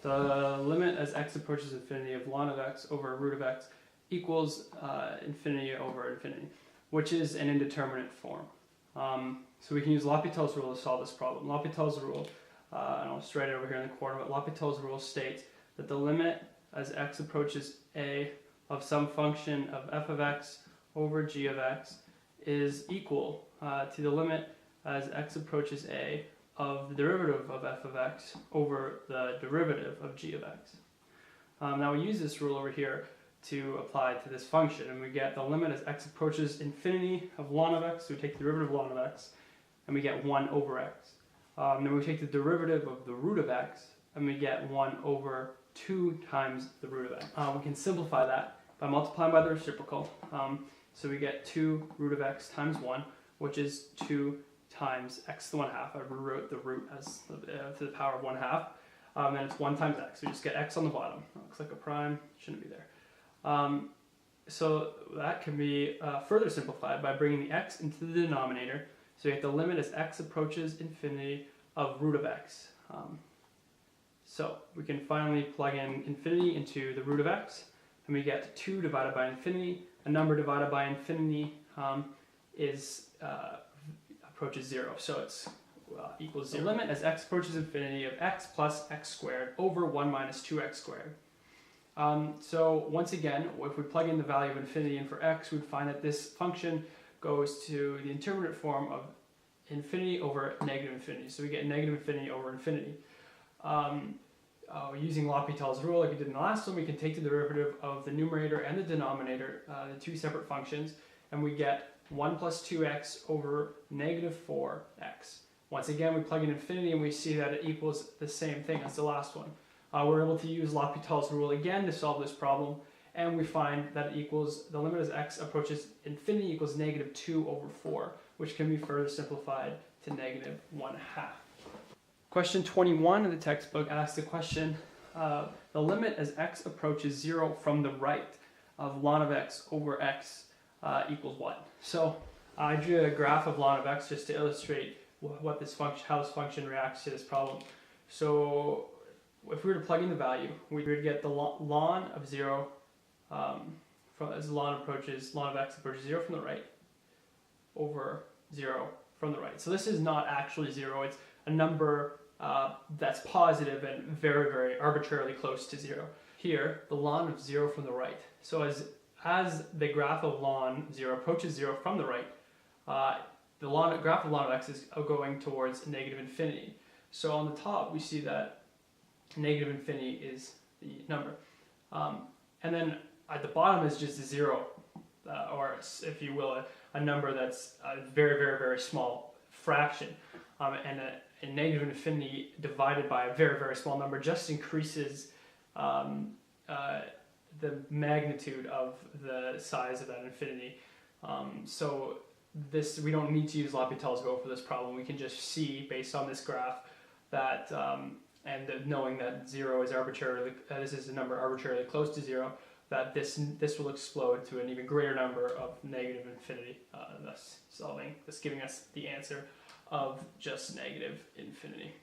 the limit as x approaches infinity of ln of x over root of x equals infinity over infinity, which is an indeterminate form. So we can use L'Hopital's rule to solve this problem. L'Hopital's rule, and I'll just write it over here in the corner, but L'Hopital's rule states that the limit as x approaches a of some function of f of x over g of x is equal to the limit as x approaches a of the derivative of f of x over the derivative of g of x. Now we use this rule over here to apply to this function, and we get the limit as x approaches infinity of ln of x, so we take the derivative of ln of x, and we get 1 over x. Then we take the derivative of the root of x, and we get 1 over 2 times the root of x. We can simplify that by multiplying by the reciprocal. So we get 2 root of x times 1, which is 2 times x to the 1/2. I rewrote the root as to the power of 1/2. And it's 1 times x. We just get x on the bottom. Looks like a prime, shouldn't be there. So that can be further simplified by bringing the x into the denominator. So we get the limit as x approaches infinity of root of x. So we can finally plug in infinity into the root of x, and we get 2 divided by infinity. A number divided by infinity approaches 0, so it's equals 0. The limit as x approaches infinity of x plus x squared over 1 minus 2x squared. So once again, if we plug in the value of infinity in for x, we'd find that this function goes to the indeterminate form of infinity over negative infinity. So we get negative infinity over infinity. Using L'Hopital's rule, like we did in the last one, we can take the derivative of the numerator and the denominator, the two separate functions, and we get 1 plus 2x over negative 4x. Once again, we plug in infinity and we see that it equals the same thing as the last one. We're able to use L'Hopital's rule again to solve this problem, and we find that it equals, the limit as x approaches infinity equals negative 2 over 4, which can be further simplified to negative 1/2. Question 21 in the textbook asks the question, the limit as x approaches 0 from the right of ln of x over x equals what? So I drew a graph of ln of x just to illustrate what this function, how this function reacts to this problem. So if we were to plug in the value, we would get the ln of 0 as ln of x approaches 0 from the right over 0 from the right. So this is not actually 0, it's a number that's positive and very, very arbitrarily close to 0. Here, the ln of 0 from the right. So as the graph of ln 0 approaches 0 from the right, the graph of ln of x is going towards negative infinity. So on the top, we see that negative infinity is the number. And then at the bottom is just a 0, or if you will, a number that's a very, very, very small fraction. And a negative infinity divided by a very, very small number just increases the magnitude of the size of that infinity. So we don't need to use L'Hopital's rule for this problem. We can just see, based on this graph, that and knowing that 0 is arbitrarily, this is a number arbitrarily close to 0, that this will explode to an even greater number of negative infinity, thus giving us the answer of just negative infinity.